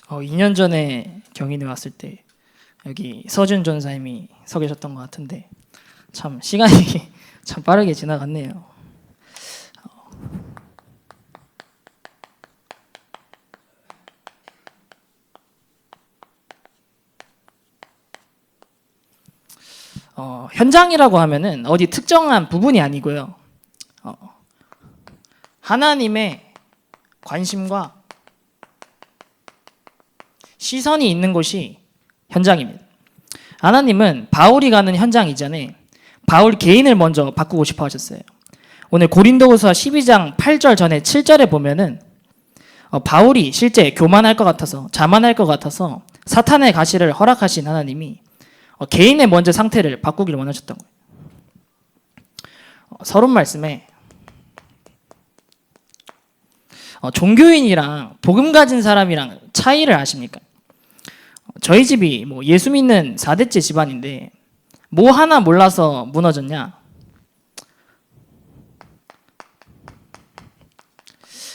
2년 전에 경인에 왔을 때 여기 서준 전사님이 서 계셨던 것 같은데 참 시간이 참 빠르게 지나갔네요. 현장이라고 하면은 어디 특정한 부분이 아니고요. 하나님의 관심과 시선이 있는 곳이 현장입니다. 하나님은 바울이 가는 현장 이전에 바울 개인을 먼저 바꾸고 싶어 하셨어요. 오늘 고린도후서 12장 8절 전에 7절에 보면은 바울이 실제 교만할 것 같아서 자만할 것 같아서 사탄의 가시를 허락하신 하나님이 개인의 먼저 상태를 바꾸기를 원하셨던 거예요. 서론 말씀에 종교인이랑 복음 가진 사람이랑 차이를 아십니까? 저희 집이 예수 믿는 4대째 집안인데 뭐 하나 몰라서 무너졌냐?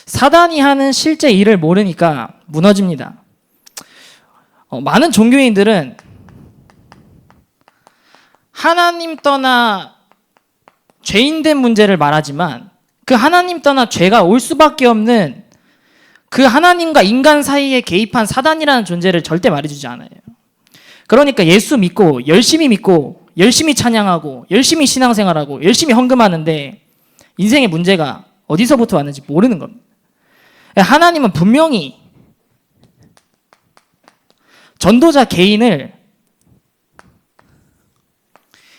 사단이 하는 실제 일을 모르니까 무너집니다. 많은 종교인들은 하나님 떠나 죄인된 문제를 말하지만 그 하나님 떠나 죄가 올 수밖에 없는 그 하나님과 인간 사이에 개입한 사단이라는 존재를 절대 말해주지 않아요. 그러니까 예수 믿고 열심히 찬양하고 열심히 신앙생활하고 열심히 헌금하는데 인생의 문제가 어디서부터 왔는지 모르는 겁니다. 하나님은 분명히 전도자 개인을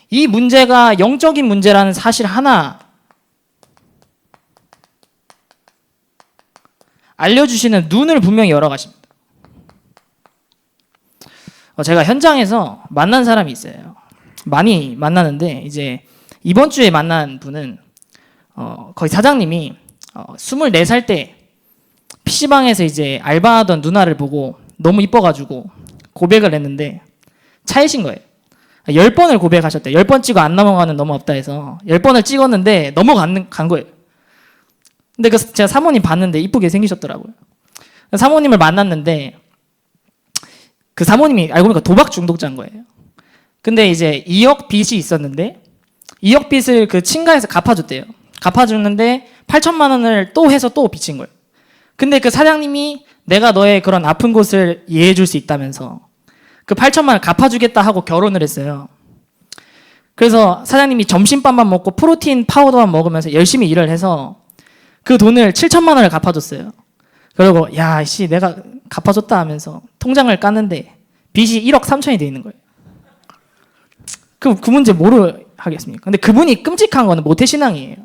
이 문제가 영적인 문제라는 사실 하나 알려주시는 눈을 분명히 열어가십니다. 제가 현장에서 만난 사람이 있어요. 많이 만나는데 이제 이번 주에 만난 분은 거의 사장님이 24살 때 PC방에서 이제 알바하던 누나를 보고 너무 이뻐가지고 고백을 했는데 차이신 거예요. 10번을 고백하셨대요. 10번 찍어 안 넘어가는 너무 없다 해서 10번을 찍었는데 넘어간 거예요. 근데 제가 사모님 봤는데 이쁘게 생기셨더라고요. 사모님을 만났는데 그 사모님이 알고 보니까 도박 중독자인 거예요. 근데 이제 2억 빚이 있었는데 2억 빚을 그 친가에서 갚아줬대요. 갚아줬는데 8천만 원을 또 해서 또 빚진 거예요. 근데 그 사장님이 내가 너의 그런 아픈 곳을 이해해 줄 수 있다면서 그 8천만 원을 갚아주겠다 하고 결혼을 했어요. 그래서 사장님이 점심밥만 먹고 프로틴 파우더만 먹으면서 열심히 일을 해서 그 돈을 7천만 원을 갚아줬어요. 그리고 야, 씨, 내가 갚아줬다 하면서 통장을 깠는데 빚이 1억 3천이 돼 있는 거예요. 그 문제 뭐로 하겠습니까? 근데 그분이 끔찍한 거는 모태신앙이에요.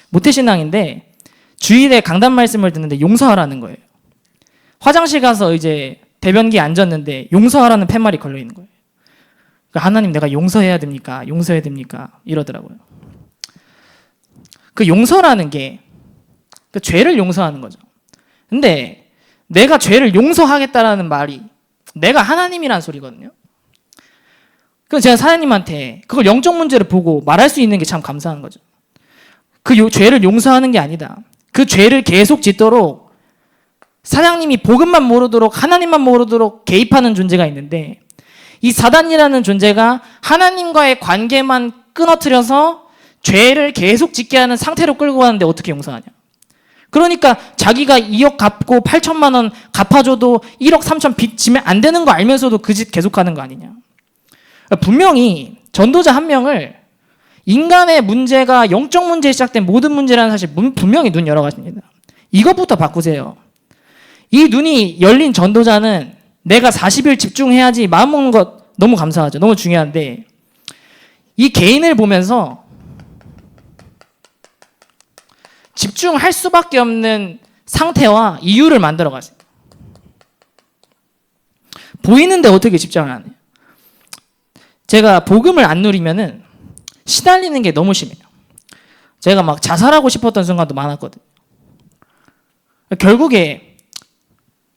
모태신앙인데 주일에 강단 말씀을 듣는데 용서하라는 거예요. 화장실 가서 이제 배변기에 앉았는데 용서하라는 팻말이 걸려 있는 거예요. 그러니까 하나님 내가 용서해야 됩니까? 용서해야 됩니까? 이러더라고요. 그 용서라는 게 그 죄를 용서하는 거죠. 근데 내가 죄를 용서하겠다라는 말이 내가 하나님이라는 소리거든요. 그래서 제가 사장님한테 그걸 영적 문제를 보고 말할 수 있는 게 참 감사한 거죠. 그 죄를 용서하는 게 아니다. 그 죄를 계속 짓도록 사장님이 복음만 모르도록 하나님만 모르도록 개입하는 존재가 있는데 이 사단이라는 존재가 하나님과의 관계만 끊어뜨려서 죄를 계속 짓게 하는 상태로 끌고 가는데 어떻게 용서하냐. 그러니까 자기가 2억 갚고 8천만 원 갚아줘도 1억 3천 빚 지면 안 되는 거 알면서도 그 짓 계속하는 거 아니냐. 분명히 전도자 한 명을 인간의 문제가 영적 문제에 시작된 모든 문제라는 사실 분명히 눈 열어가십니다. 이것부터 바꾸세요. 이 눈이 열린 전도자는 내가 40일 집중해야지 마음먹는 것 너무 감사하죠. 너무 중요한데 이 개인을 보면서 집중할 수밖에 없는 상태와 이유를 만들어 가세요. 보이는데 어떻게 집중을 안 해요? 제가 복음을 안 누리면은 시달리는 게 너무 심해요. 제가 막 자살하고 싶었던 순간도 많았거든요. 결국에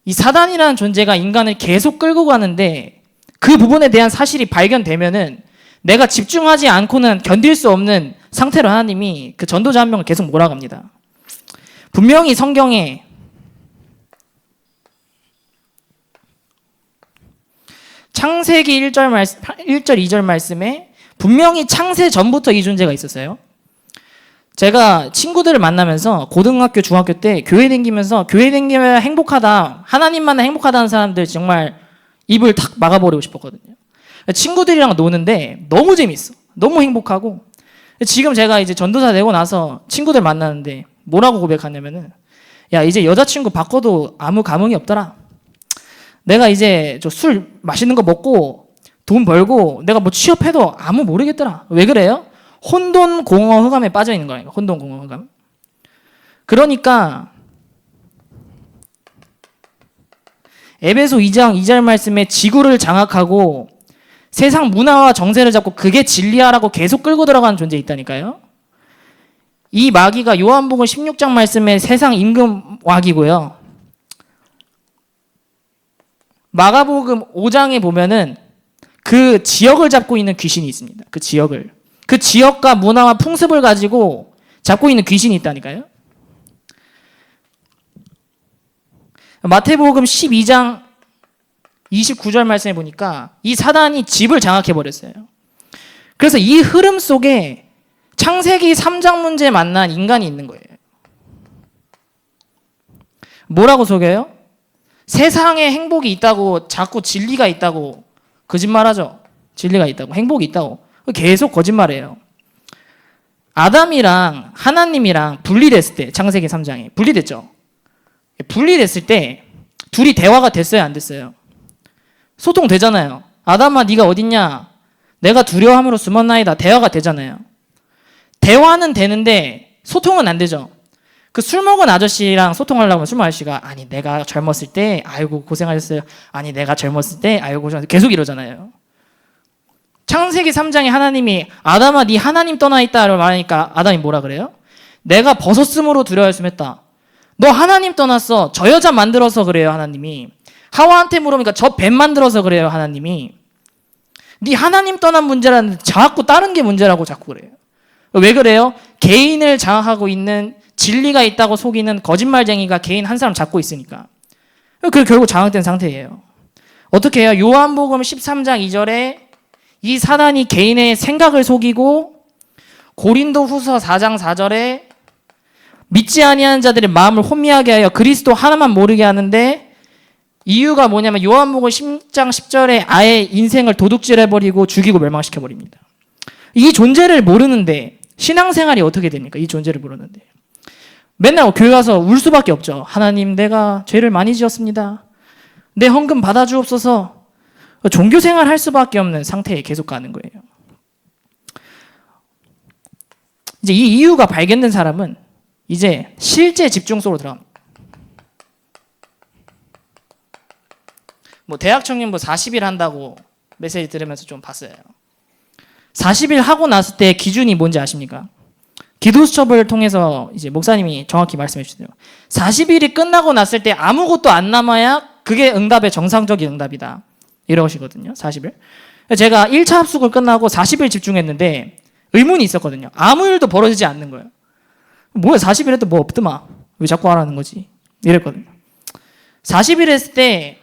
이 사단이라는 존재가 인간을 계속 끌고 가는데 그 부분에 대한 사실이 발견되면은 내가 집중하지 않고는 견딜 수 없는 상태로 하나님이 그 전도자 한 명을 계속 몰아갑니다. 분명히 성경에 창세기 1절 2절 말씀에 분명히 창세 전부터 이 존재가 있었어요. 제가 친구들을 만나면서 고등학교, 중학교 때 교회 다니면 행복하다, 하나님만 행복하다는 사람들 정말 입을 탁 막아버리고 싶었거든요. 친구들이랑 노는데 너무 재밌어. 너무 행복하고. 지금 제가 이제 전도사 되고 나서 친구들 만나는데 뭐라고 고백하냐면은, 야, 이제 여자친구 바꿔도 아무 감흥이 없더라. 내가 이제 저 술 맛있는 거 먹고 돈 벌고 내가 뭐 취업해도 아무 모르겠더라. 왜 그래요? 혼돈공허흑암에 빠져 있는 거예요. 혼돈공허흑암. 그러니까 에베소 2장 2절 말씀에 지구를 장악하고 세상 문화와 정세를 잡고 그게 진리하라고 계속 끌고 들어가는 존재에 있다니까요. 이 마귀가 요한복음 16장 말씀에 세상 임금 마귀고요. 마가복음 5장에 보면은 그 지역을 잡고 있는 귀신이 있습니다. 그 지역과 문화와 풍습을 가지고 잡고 있는 귀신이 있다니까요. 마태복음 12장 29절 말씀에 보니까 이 사단이 집을 장악해버렸어요. 그래서 이 흐름 속에 창세기 3장 문제에 만난 인간이 있는 거예요. 뭐라고 속여요? 세상에 행복이 있다고, 자꾸 진리가 있다고 거짓말하죠. 진리가 있다고, 행복이 있다고 계속 거짓말해요. 아담이랑 하나님이랑 분리됐을 때, 창세기 3장에 분리됐죠. 분리됐을 때 둘이 대화가 됐어요, 안 됐어요? 소통되잖아요. 아담아 네가 어딨냐? 내가 두려워함으로 숨었나이다. 대화가 되잖아요. 대화는 되는데 소통은 안 되죠. 그 술 먹은 아저씨랑 소통하려고 하면 술 먹은 아저씨가 아니 내가 젊었을 때 아이고 고생하셨어요. 아니 내가 젊었을 때 아이고 고생하셨어요. 계속 이러잖아요. 창세기 3장에 하나님이 아담아 네 하나님 떠나 있다라고 말하니까 아담이 뭐라 그래요? 내가 벗었으므로 두려워했음했다. 너 하나님 떠났어. 저 여자 만들어서 그래요 하나님이. 하와한테 물어보니까 저 뱀 만들어서 그래요 하나님이. 네 하나님 떠난 문제라는데 자꾸 다른 게 문제라고 자꾸 그래요. 왜 그래요? 개인을 장악하고 있는 진리가 있다고 속이는 거짓말쟁이가 개인 한 사람 잡고 있으니까. 그 결국 장악된 상태예요. 어떻게 해요? 요한복음 13장 2절에 이 사단이 개인의 생각을 속이고 고린도후서 4장 4절에 믿지 아니하는 자들의 마음을 혼미하게 하여 그리스도 하나만 모르게 하는데 이유가 뭐냐면 요한복음 10장 10절에 아예 인생을 도둑질해버리고 죽이고 멸망시켜버립니다. 이 존재를 모르는데 신앙생활이 어떻게 됩니까? 이 존재를 모르는데. 맨날 교회 가서 울 수밖에 없죠. 하나님 내가 죄를 많이 지었습니다. 내 헌금 받아주옵소서. 종교생활 할 수밖에 없는 상태에 계속 가는 거예요. 이제 이 이유가 발견된 사람은 이제 실제 집중 속으로 들어갑니다. 뭐 대학 청년부 40일 한다고 메시지 들으면서 좀 봤어요. 40일 하고 났을 때 기준이 뭔지 아십니까? 기도수첩을 통해서 이제 목사님이 정확히 말씀해 주세요. 40일이 끝나고 났을 때 아무것도 안 남아야 그게 응답의 정상적인 응답이다. 이러시거든요. 40일. 제가 1차 합숙을 끝나고 40일 집중했는데 의문이 있었거든요. 아무 일도 벌어지지 않는 거예요. 뭐야 40일 해도 뭐 없더만. 왜 자꾸 하라는 거지? 이랬거든요. 40일 했을 때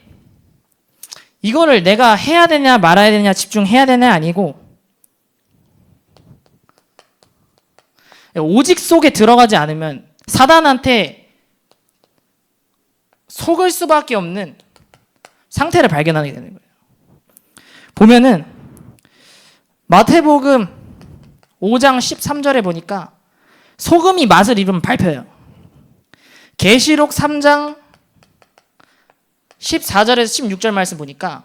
이거를 내가 해야 되냐 말아야 되냐 집중해야 되냐 아니고 오직 속에 들어가지 않으면 사단한테 속을 수밖에 없는 상태를 발견하게 되는 거예요. 보면은 마태복음 5장 13절에 보니까 소금이 맛을 잃으면 밟혀요. 계시록 3장 14절에서 16절 말씀 보니까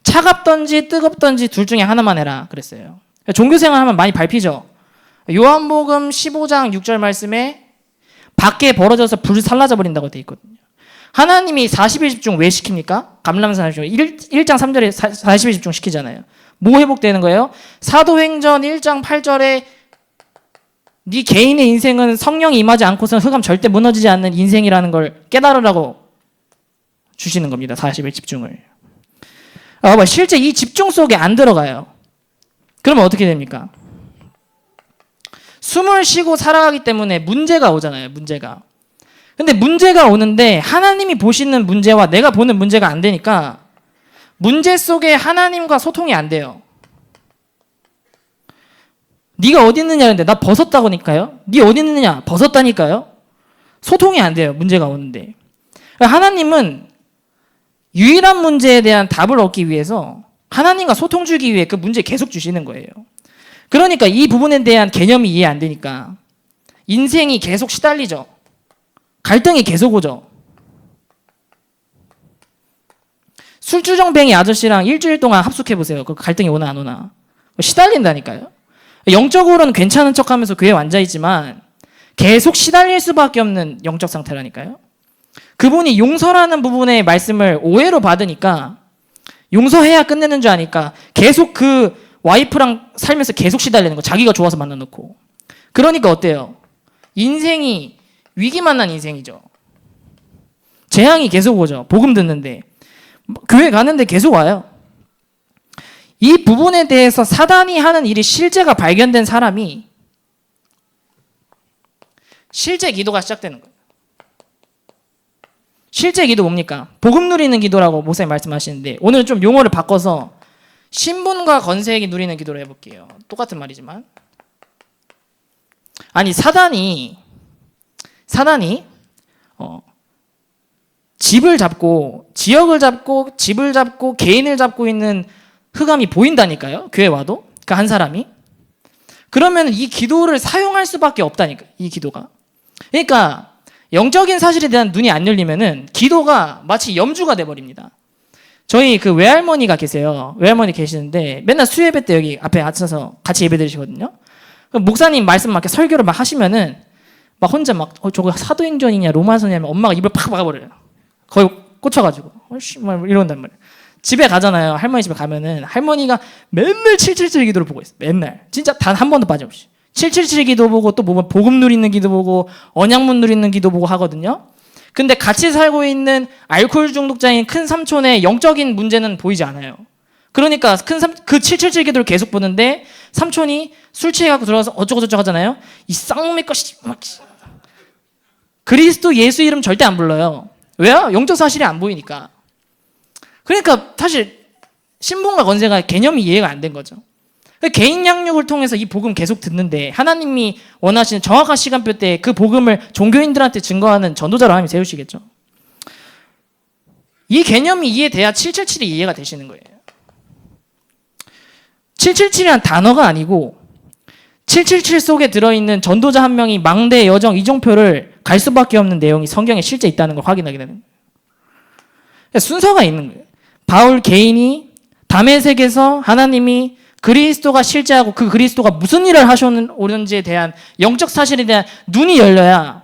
차갑던지 뜨겁던지 둘 중에 하나만 해라 그랬어요. 종교생활 하면 많이 밟히죠. 요한복음 15장 6절 말씀에 밖에 벌어져서 불 살라져 버린다고 되어 있거든요. 하나님이 40일 집중 왜 시킵니까? 감람산 1장 3절에 40일 집중 시키잖아요. 뭐 회복되는 거예요? 사도행전 1장 8절에 네 개인의 인생은 성령이 임하지 않고서는 흑암 절대 무너지지 않는 인생이라는 걸 깨달으라고 주시는 겁니다. 40일 집중을. 실제 이 집중 속에 안 들어가요. 그러면 어떻게 됩니까? 숨을 쉬고 살아가기 때문에 문제가 오잖아요. 문제가. 근데 문제가 오는데 하나님이 보시는 문제와 내가 보는 문제가 안 되니까 문제 속에 하나님과 소통이 안 돼요. 네가 어디 있느냐는데 나 벗었다고니까요. 네 어디 있느냐 벗었다니까요. 소통이 안 돼요. 문제가 오는데. 하나님은 유일한 문제에 대한 답을 얻기 위해서 하나님과 소통 주기 위해 그 문제 계속 주시는 거예요. 그러니까 이 부분에 대한 개념이 이해 안 되니까 인생이 계속 시달리죠. 갈등이 계속 오죠. 술주정뱅이 아저씨랑 일주일 동안 합숙해보세요. 그 갈등이 오나 안 오나. 시달린다니까요. 영적으로는 괜찮은 척하면서 교회에 앉아있지만 계속 시달릴 수밖에 없는 영적 상태라니까요. 그분이 용서라는 부분의 말씀을 오해로 받으니까 용서해야 끝내는 줄 아니까 계속 그 와이프랑 살면서 계속 시달리는 거. 자기가 좋아서 만나놓고. 그러니까 어때요? 인생이 위기 만난 인생이죠. 재앙이 계속 오죠. 복음 듣는데. 교회 가는데 계속 와요. 이 부분에 대해서 사단이 하는 일이 실제가 발견된 사람이 실제 기도가 시작되는 거예요. 실제 기도 뭡니까? 복음 누리는 기도라고 목사님 말씀하시는데 오늘 좀 용어를 바꿔서 신분과 건세에게 누리는 기도를 해볼게요. 똑같은 말이지만 아니 사단이 집을 잡고 지역을 잡고 집을 잡고 개인을 잡고 있는 흑암이 보인다니까요. 교회 와도 그 한 사람이. 그러면 이 기도를 사용할 수밖에 없다니까. 이 기도가. 그러니까 영적인 사실에 대한 눈이 안 열리면은 기도가 마치 염주가 돼 버립니다. 저희 그 외할머니가 계세요. 외할머니 계시는데 맨날 수예배 때 여기 앞에 앉아서 같이 예배드리시거든요. 목사님 말씀 막 이렇게 설교를 막 하시면은 막 혼자 막 저거 사도행전이냐 로마서냐면 엄마가 입을 팍 막아버려요. 거의 꽂혀가지고 막 이런단 말이에요. 집에 가잖아요. 할머니 집에 가면은 할머니가 맨날 777 기도를 보고 있어요. 맨날 진짜 단 한 번도 빠짐없이 777 기도 보고 또 뭐 복음 누리는 기도 보고 언약문 누리는 기도 보고 하거든요. 근데 같이 살고 있는 알코올 중독자인 큰 삼촌의 영적인 문제는 보이지 않아요. 그러니까 그 777 기도를 계속 보는데 삼촌이 술 취해갖고 들어와서 어쩌고저쩌고 하잖아요. 이 쌍놈의 것이 막 그리스도 예수 이름 절대 안 불러요. 왜요? 영적 사실이 안 보이니까. 그러니까 사실 신분과 건세가 개념이 이해가 안 된 거죠. 개인 양육을 통해서 이 복음 계속 듣는데 하나님이 원하시는 정확한 시간표 때 그 복음을 종교인들한테 증거하는 전도자로 하나님이 세우시겠죠. 이 개념이 이해돼야 777이 이해가 되시는 거예요. 777이란 단어가 아니고 777 속에 들어있는 전도자 한 명이 망대, 여정, 이종표를 갈 수밖에 없는 내용이 성경에 실제 있다는 걸 확인하게 되는 거예요. 순서가 있는 거예요. 바울 개인이 다메섹에서 하나님이 그리스도가 실제하고 그 그리스도가 무슨 일을 하셨는지에 대한 영적 사실에 대한 눈이 열려야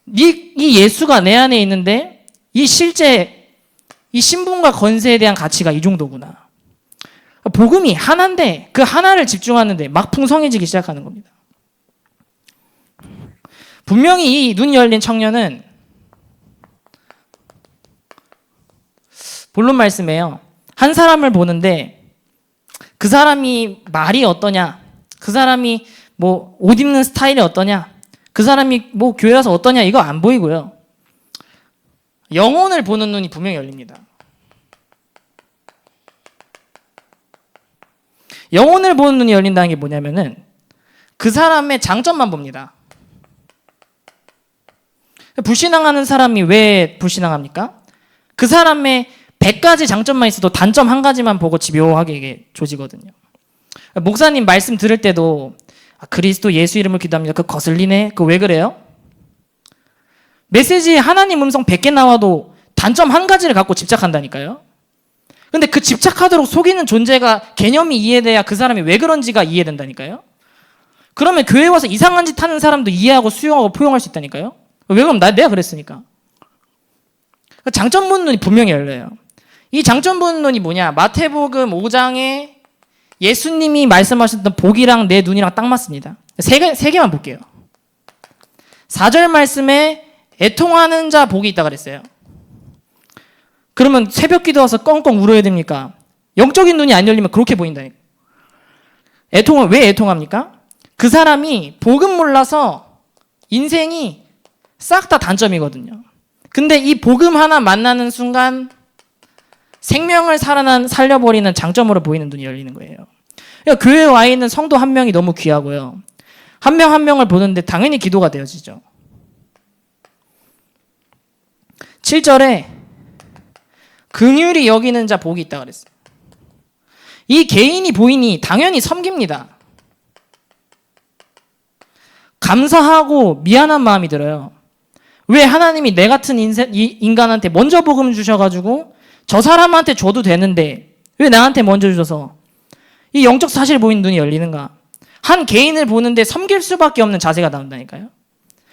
이 예수가 내 안에 있는데 이 실제 이 신분과 건세에 대한 가치가 이 정도구나. 복음이 하나인데 그 하나를 집중하는데 막 풍성해지기 시작하는 겁니다. 분명히 이 눈이 열린 청년은 본론 말씀이에요. 한 사람을 보는데 그 사람이 말이 어떠냐, 그 사람이 뭐 옷 입는 스타일이 어떠냐, 그 사람이 뭐 교회 와서 어떠냐 이거 안 보이고요. 영혼을 보는 눈이 분명히 열립니다. 영혼을 보는 눈이 열린다는 게 뭐냐면은 그 사람의 장점만 봅니다. 불신앙하는 사람이 왜 불신앙합니까? 그 사람의 100가지 장점만 있어도 단점 한 가지만 보고 집요하게 이게 조지거든요. 목사님 말씀 들을 때도 그리스도 예수 이름을 기도합니다. 그 거슬리네. 그 왜 그래요? 메시지에 하나님 음성 100개 나와도 단점 한 가지를 갖고 집착한다니까요. 근데 그 집착하도록 속이는 존재가 개념이 이해돼야 그 사람이 왜 그런지가 이해된다니까요. 그러면 교회 와서 이상한 짓 하는 사람도 이해하고 수용하고 포용할 수 있다니까요. 왜 그럼 내가 그랬으니까. 장점 보는 눈이 분명히 열려요. 이 장점 보는 눈이 뭐냐? 마태복음 5장에 예수님이 말씀하셨던 복이랑 내 눈이랑 딱 맞습니다. 세 개만 볼게요. 4절 말씀에 애통하는 자 복이 있다 그랬어요. 그러면 새벽 기도 와서 껑껑 울어야 됩니까? 영적인 눈이 안 열리면 그렇게 보인다니까. 애통은 왜 애통합니까? 그 사람이 복음 몰라서 인생이 싹 다 단점이거든요. 근데 이 복음 하나 만나는 순간 생명을 살려버리는 장점으로 보이는 눈이 열리는 거예요. 그러니까 교회에 와 있는 성도 한 명이 너무 귀하고요. 한 명 한 명을 보는데 당연히 기도가 되어지죠. 7절에 긍휼히 여기는 자 복이 있다 그랬어요. 이 개인이 보이니 당연히 섬깁니다. 감사하고 미안한 마음이 들어요. 왜 하나님이 내 같은 인간한테 먼저 복음 주셔가지고 저 사람한테 줘도 되는데 왜 나한테 먼저 주셔서 이 영적 사실 보이는 눈이 열리는가? 한 개인을 보는데 섬길 수밖에 없는 자세가 나온다니까요.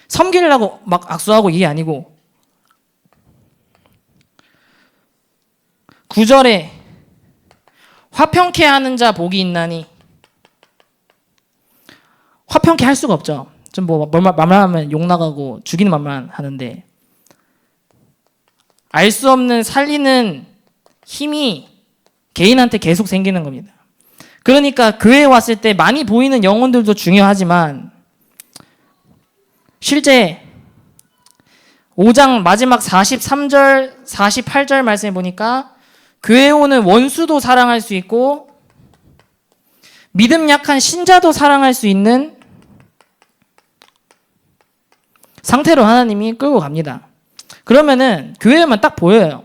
섬기려고 막 악수하고 이게 아니고 9절에 화평케 하는 자 복이 있나니 화평케 할 수가 없죠. 좀 말하면 욕 나가고 죽이는 말만 하는데 알 수 없는 살리는 힘이 개인한테 계속 생기는 겁니다. 그러니까 교회에 왔을 때 많이 보이는 영혼들도 중요하지만 실제 5장 마지막 43절, 48절 말씀해 보니까 교회에 오는 원수도 사랑할 수 있고 믿음 약한 신자도 사랑할 수 있는 상태로 하나님이 끌고 갑니다. 그러면은 교회에만 딱 보여요.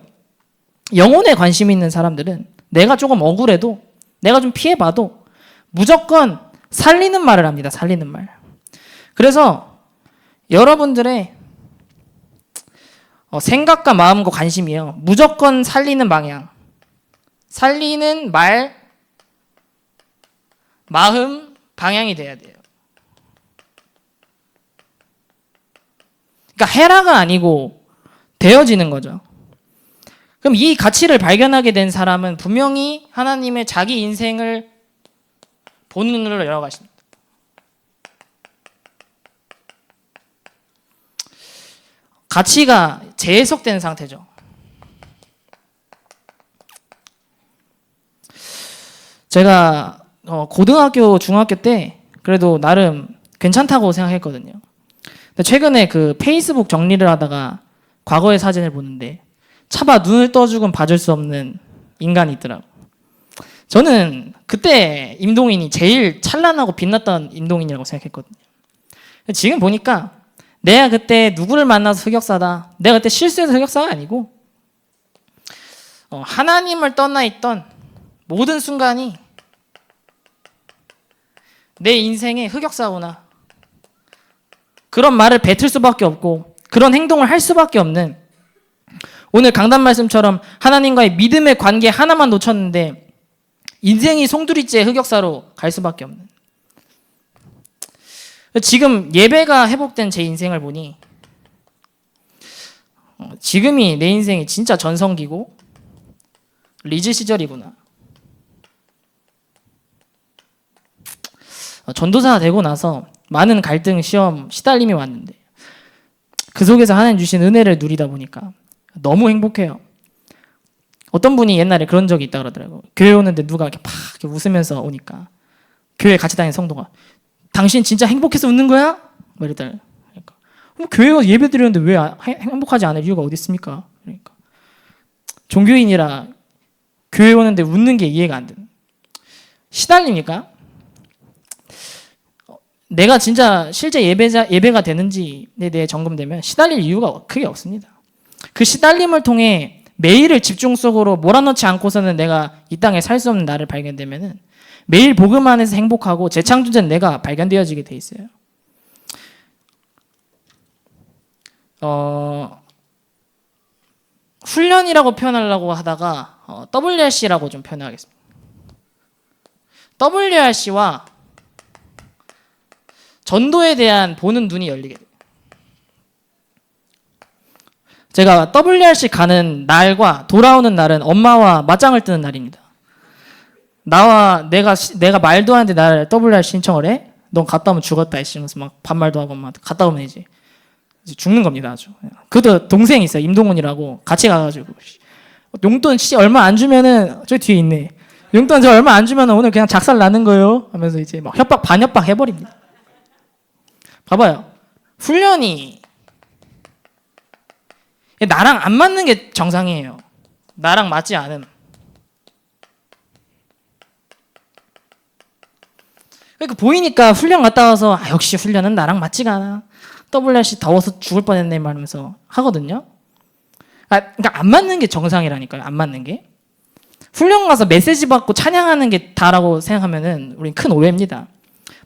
영혼에 관심 있는 사람들은 내가 조금 억울해도 내가 좀 피해봐도 무조건 살리는 말을 합니다. 살리는 말. 그래서 여러분들의 생각과 마음과 관심이요. 무조건 살리는 방향. 살리는 말, 마음, 방향이 돼야 돼요. 그러니까 해라가 아니고 되어지는 거죠. 그럼 이 가치를 발견하게 된 사람은 분명히 하나님의 자기 인생을 보는 눈으로 열어가십니다. 가치가 재해석된 상태죠. 제가 고등학교, 중학교 때 그래도 나름 괜찮다고 생각했거든요. 근데 최근에 그 페이스북 정리를 하다가 과거의 사진을 보는데 차마 눈을 떠주곤 봐줄 수 없는 인간이 있더라고. 저는 그때 임동인이 제일 찬란하고 빛났던 임동인이라고 생각했거든요. 지금 보니까 내가 그때 누구를 만나서 흑역사다. 내가 그때 실수해서 흑역사가 아니고 하나님을 떠나 있던 모든 순간이 내 인생의 흑역사구나. 그런 말을 뱉을 수밖에 없고 그런 행동을 할 수밖에 없는 오늘 강단 말씀처럼 하나님과의 믿음의 관계 하나만 놓쳤는데 인생이 송두리째 흑역사로 갈 수밖에 없는 지금 예배가 회복된 제 인생을 보니 지금이 내 인생이 진짜 전성기고 리즈 시절이구나. 전도사가 되고 나서 많은 갈등, 시험, 시달림이 왔는데 그 속에서 하나님 주신 은혜를 누리다 보니까 너무 행복해요. 어떤 분이 옛날에 그런 적이 있다 그러더라고요. 교회 오는데 누가 이렇게 팍 이렇게 웃으면서 오니까 교회 같이 다니는 성도가 당신 진짜 행복해서 웃는 거야? 뭐 이랬더니 그러니까 교회 와서 예배 드리는데 왜 행복하지 않을 이유가 어디 있습니까? 그러니까 종교인이라 교회 오는데 웃는 게 이해가 안 되는 시달리니까 내가 진짜 실제 예배가 되는지에 대해 점검되면 시달릴 이유가 크게 없습니다. 그 시달림을 통해 매일을 집중 속으로 몰아넣지 않고서는 내가 이 땅에 살 수 없는 나를 발견되면은 매일 복음 안에서 행복하고 재창조된 내가 발견되어지게 돼 있어요. 훈련이라고 표현하려고 하다가 WRC라고 좀 표현하겠습니다. WRC와 전도에 대한 보는 눈이 열리게 돼요. 제가 WRC 가는 날과 돌아오는 날은 엄마와 맞짱을 뜨는 날입니다. 내가 말도 하는데 나를 WRC 신청을 해? 넌 갔다 오면 죽었다 이러면서 막 반말도 하고 막 갔다 오면 이제 죽는 겁니다 아주. 그도 동생이 있어요 임동훈이라고 같이 가가지고 용돈 얼마 안 주면은 저 뒤에 있네. 용돈 저 얼마 안 주면은 오늘 그냥 작살 나는 거예요 하면서 이제 막 반협박 해버립니다. 봐봐요. 훈련이 나랑 안 맞는 게 정상이에요. 나랑 맞지 않음. 그러니까 보이니까 훈련 갔다 와서 역시 훈련은 나랑 맞지가 않아. WRC 더워서 죽을 뻔했네 말하면서 하거든요. 그러니까 안 맞는 게 정상이라니까요. 안 맞는 게. 훈련 가서 메시지 받고 찬양하는 게 다라고 생각하면은 우린 큰 오해입니다.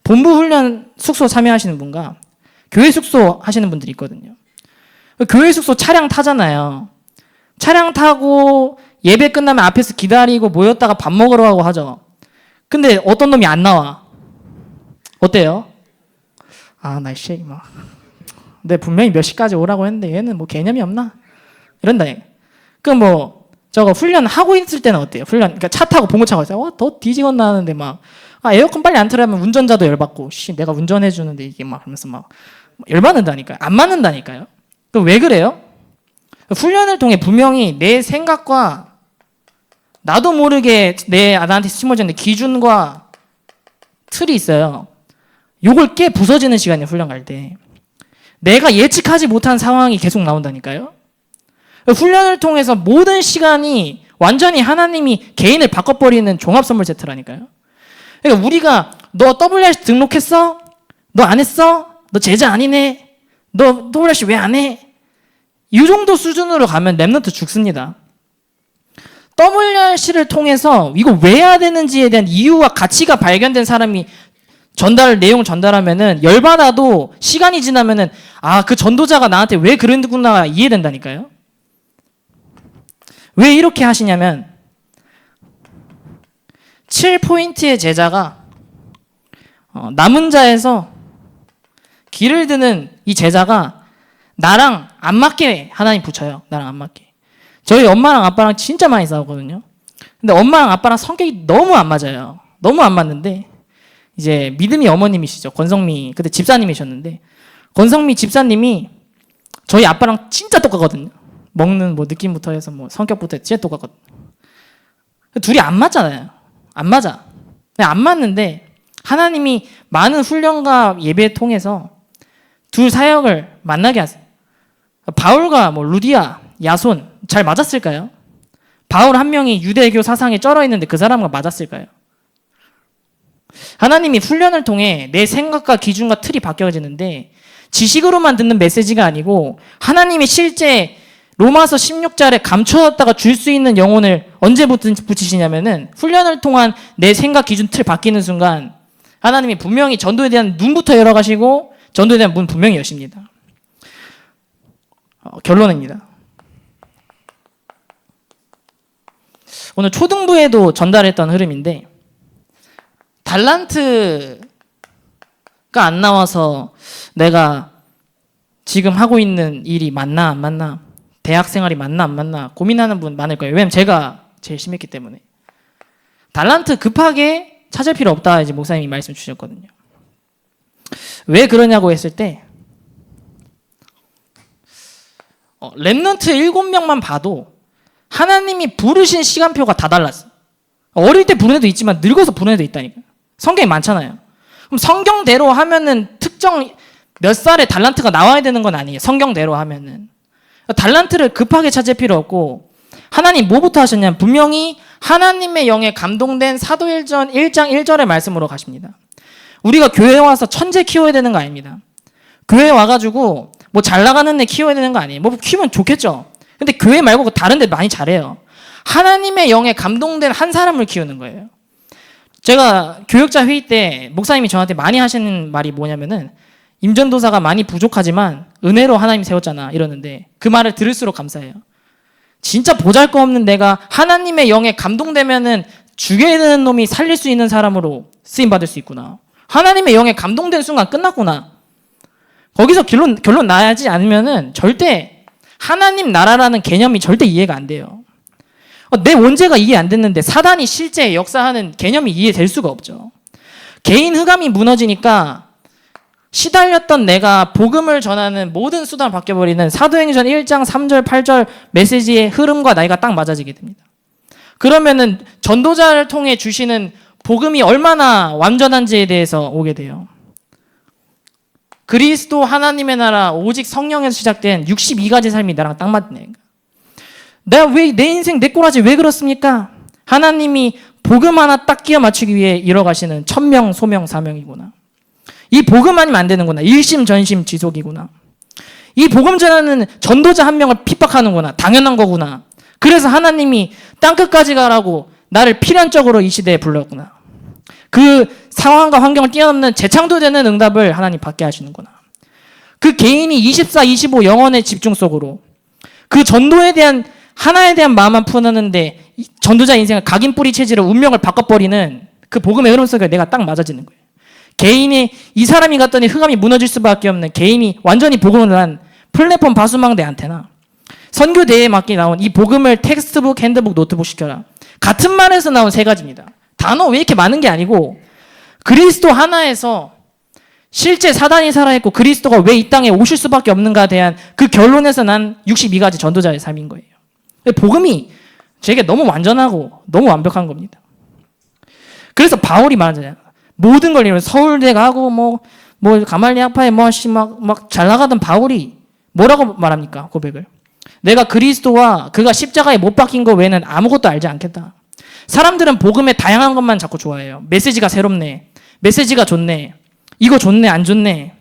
본부 훈련 숙소 참여하시는 분과 교회 숙소 하시는 분들이 있거든요. 교회 숙소 차량 타잖아요. 차량 타고 예배 끝나면 앞에서 기다리고 모였다가 밥 먹으러 가고 하죠. 근데 어떤 놈이 안 나와. 어때요? 날씨 막. 근데 분명히 몇 시까지 오라고 했는데 얘는 뭐 개념이 없나? 이런다니까. 저거 훈련하고 있을 때는 어때요? 그러니까 차 타고 봉고차가 있어요. 더 뒤지겠나 하는데 막, 에어컨 빨리 안 틀으면 운전자도 열받고, 내가 운전해주는데 이게 막 하면서 막 열받는다니까요. 안 맞는다니까요. 그럼 왜 그래요? 훈련을 통해 분명히 내 생각과 나도 모르게 나한테 심어진 기준과 틀이 있어요. 요걸 깨 부서지는 시간이에요, 훈련 갈 때. 내가 예측하지 못한 상황이 계속 나온다니까요. 훈련을 통해서 모든 시간이 완전히 하나님이 개인을 바꿔버리는 종합선물 세트라니까요. 그러니까 우리가 너 WRC 등록했어? 너 안 했어? 너 제자 아니네? 너 WRC 왜 안 해? 이 정도 수준으로 가면 랩런트 죽습니다. WRC를 통해서 이거 왜 해야 되는지에 대한 이유와 가치가 발견된 사람이 내용 전달하면은 열받아도 시간이 지나면은 그 전도자가 나한테 왜 그러는구나 이해된다니까요. 왜 이렇게 하시냐면 7포인트의 제자가 남은 자에서 길을 드는 이 제자가 나랑 안 맞게 하나님 붙여요. 나랑 안 맞게. 저희 엄마랑 아빠랑 진짜 많이 싸우거든요. 근데 엄마랑 아빠랑 성격이 너무 안 맞아요. 너무 안 맞는데 이제 믿음이 어머님이시죠. 권성미 그때 집사님이셨는데 권성미 집사님이 저희 아빠랑 진짜 똑같거든요. 먹는 느낌부터 해서 성격부터 진짜 똑같거든. 둘이 안 맞잖아요. 안 맞아. 안 맞는데 하나님이 많은 훈련과 예배 통해서 둘 사역을 만나게 하세요. 바울과 루디아, 야손 잘 맞았을까요? 바울 한 명이 유대교 사상에 쩔어 있는데 그 사람과 맞았을까요? 하나님이 훈련을 통해 내 생각과 기준과 틀이 바뀌어지는데 지식으로만 듣는 메시지가 아니고 하나님이 실제 로마서 16절에 감춰놨다가 줄 수 있는 영혼을 언제 붙이시냐면은 훈련을 통한 내 생각 기준 틀 바뀌는 순간 하나님이 분명히 전도에 대한 눈부터 열어가시고 전도에 대한 문 분명히 여십니다. 결론입니다. 오늘 초등부에도 전달했던 흐름인데 달란트가 안 나와서 내가 지금 하고 있는 일이 맞나 안 맞나 대학 생활이 맞나 안 맞나 고민하는 분 많을 거예요. 왜냐면 제가 제일 심했기 때문에. 달란트 급하게 찾을 필요 없다 이제 목사님이 말씀 주셨거든요. 왜 그러냐고 했을 때 랩런트 7명만 봐도 하나님이 부르신 시간표가 다 달랐어. 어릴 때 부른 애도 있지만 늙어서 부른 애도 있다니까. 성경이 많잖아요. 그럼 성경대로 하면은 특정 몇 살에 달란트가 나와야 되는 건 아니에요. 성경대로 하면은. 달란트를 급하게 찾을 필요 없고 하나님 뭐부터 하셨냐면 분명히 하나님의 영에 감동된 사도일전 1장 1절의 말씀으로 가십니다. 우리가 교회 와서 천재 키워야 되는 거 아닙니다. 교회 와가지고 잘 나가는 애 키워야 되는 거 아니에요. 키우면 좋겠죠. 근데 교회 말고 다른 데 많이 잘해요. 하나님의 영에 감동된 한 사람을 키우는 거예요. 제가 교역자 회의 때 목사님이 저한테 많이 하시는 말이 뭐냐면은 임전도사가 많이 부족하지만 은혜로 하나님 세웠잖아 이러는데 그 말을 들을수록 감사해요. 진짜 보잘것없는 내가 하나님의 영에 감동되면은 죽여야 되는 놈이 살릴 수 있는 사람으로 쓰임받을 수 있구나. 하나님의 영에 감동된 순간 끝났구나. 거기서 결론 나야지 않으면은 절대 하나님 나라라는 개념이 절대 이해가 안 돼요. 내 원죄가 이해 안 됐는데 사단이 실제 역사하는 개념이 이해될 수가 없죠. 개인 흑암이 무너지니까 시달렸던 내가 복음을 전하는 모든 수단을 바뀌어버리는 사도행전 1장 3절 8절 메시지의 흐름과 나이가 딱 맞아지게 됩니다. 그러면은 전도자를 통해 주시는 복음이 얼마나 완전한지에 대해서 오게 돼요. 그리스도 하나님의 나라 오직 성령에서 시작된 62가지 삶이 나랑 딱 맞네. 내가 왜 내 인생 내 꼬라지 왜 그렇습니까? 하나님이 복음 하나 딱 끼워 맞추기 위해 이뤄가시는 천명, 소명, 사명이구나. 이 복음 아니면 안 되는구나. 일심, 전심, 지속이구나. 이 복음 전하는 전도자 한 명을 핍박하는구나. 당연한 거구나. 그래서 하나님이 땅끝까지 가라고 나를 필연적으로 이 시대에 불렀구나. 그 상황과 환경을 뛰어넘는 재창조되는 응답을 하나님 받게 하시는구나. 그 개인이 24, 25 영혼의 집중 속으로 그 전도에 대한 하나에 대한 마음만 푸는데 전도자 인생을 각인뿌리 체질로 운명을 바꿔버리는 그 복음의 흐름 속에 내가 딱 맞아지는 거예요. 개인이 이 사람이 갔더니 흑암이 무너질 수밖에 없는 개인이 완전히 복음을 한 플랫폼 바수망대 안테나 선교대회에 맞게 나온 이 복음을 텍스트북, 핸드북, 노트북 시켜라. 같은 말에서 나온 세 가지입니다. 단어 왜 이렇게 많은 게 아니고 그리스도 하나에서 실제 사단이 살아있고 그리스도가 왜 이 땅에 오실 수밖에 없는가에 대한 그 결론에서 난 62가지 전도자의 삶인 거예요. 복음이 제게 너무 완전하고 너무 완벽한 겁니다. 그래서 바울이 말하잖아요. 모든 걸 이루는 서울대 가고 뭐 가말리 학파에 막 잘 나가던 바울이 뭐라고 말합니까? 고백을. 내가 그리스도와 그가 십자가에 못 박힌 거 외에는 아무것도 알지 않겠다. 사람들은 복음의 다양한 것만 자꾸 좋아해요. 메시지가 새롭네. 메시지가 좋네. 이거 좋네, 안 좋네.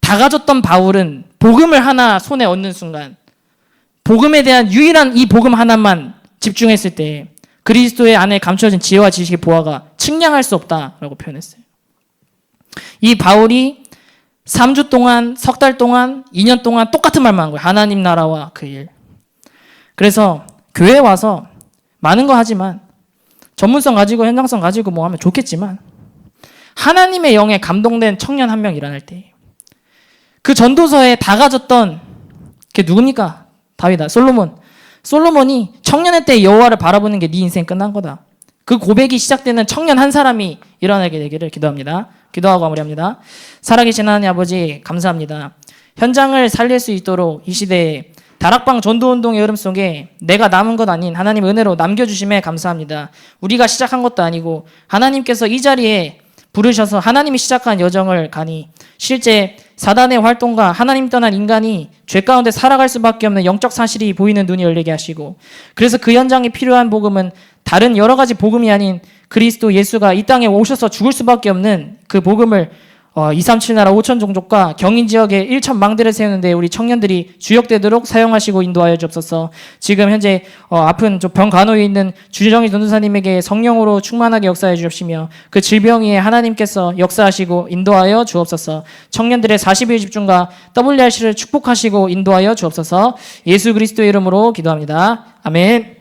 다 가졌던 바울은 복음을 하나 손에 얻는 순간 복음에 대한 유일한 이 복음 하나만 집중했을 때 그리스도의 안에 감춰진 지혜와 지식의 보화가 측량할 수 없다라고 표현했어요. 이 바울이 3주 동안, 석 달 동안, 2년 동안 똑같은 말만 한 거예요. 하나님 나라와 그 일. 그래서 교회에 와서 많은 거 하지만 전문성 가지고 현장성 가지고 뭐 하면 좋겠지만 하나님의 영에 감동된 청년 한 명 일어날 때 그 전도서에 다 가졌던 그게 누굽니까? 다윗아, 솔로몬이 청년의 때 여호와를 바라보는 게 네 인생 끝난 거다. 그 고백이 시작되는 청년 한 사람이 일어나게 되기를 기도합니다. 기도하고 마무리합니다. 살아계신 하나님 아버지 감사합니다. 현장을 살릴 수 있도록 이 시대에 다락방 전도운동의 흐름 속에 내가 남은 것 아닌 하나님 은혜로 남겨주심에 감사합니다. 우리가 시작한 것도 아니고 하나님께서 이 자리에 부르셔서 하나님이 시작한 여정을 가니 실제 사단의 활동과 하나님 떠난 인간이 죄 가운데 살아갈 수밖에 없는 영적 사실이 보이는 눈이 열리게 하시고 그래서 그 현장에 필요한 복음은 다른 여러 가지 복음이 아닌 그리스도 예수가 이 땅에 오셔서 죽을 수밖에 없는 그 복음을 237 나라 5천 종족과 경인 지역에 1천 망대를 세우는데 우리 청년들이 주역되도록 사용하시고 인도하여 주옵소서. 지금 현재 아픈 병 간호에 있는 주정희 전도사님에게 성령으로 충만하게 역사해 주옵시며 그 질병 위에 하나님께서 역사하시고 인도하여 주옵소서. 청년들의 40일 집중과 WRC를 축복하시고 인도하여 주옵소서. 예수 그리스도의 이름으로 기도합니다. 아멘.